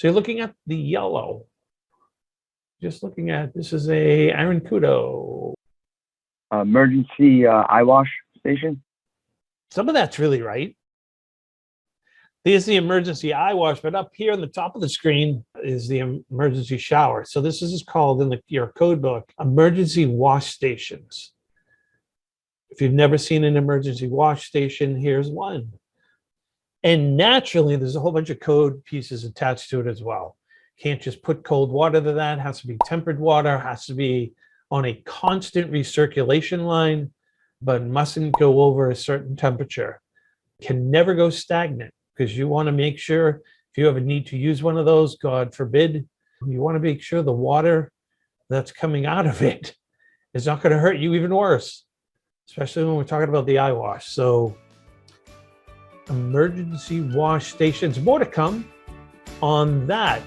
So you're looking at the yellow. Just looking at, this is a Aaron Kudo. Emergency eye wash station. Some of that's really right. There's the emergency eye wash, but up here on the top of the screen is the emergency shower. So this is called in your code book, emergency wash stations. If you've never seen an emergency wash station, here's one. And naturally, there's a whole bunch of code pieces attached to it as well. Can't just put cold water to that. It has to be tempered water, has to be on a constant recirculation line, but mustn't go over a certain temperature. Can never go stagnant, because you want to make sure if you ever need to use one of those, God forbid, you want to make sure the water that's coming out of it is not going to hurt you even worse, especially when we're talking about the eye wash. So emergency wash stations, more to come on that.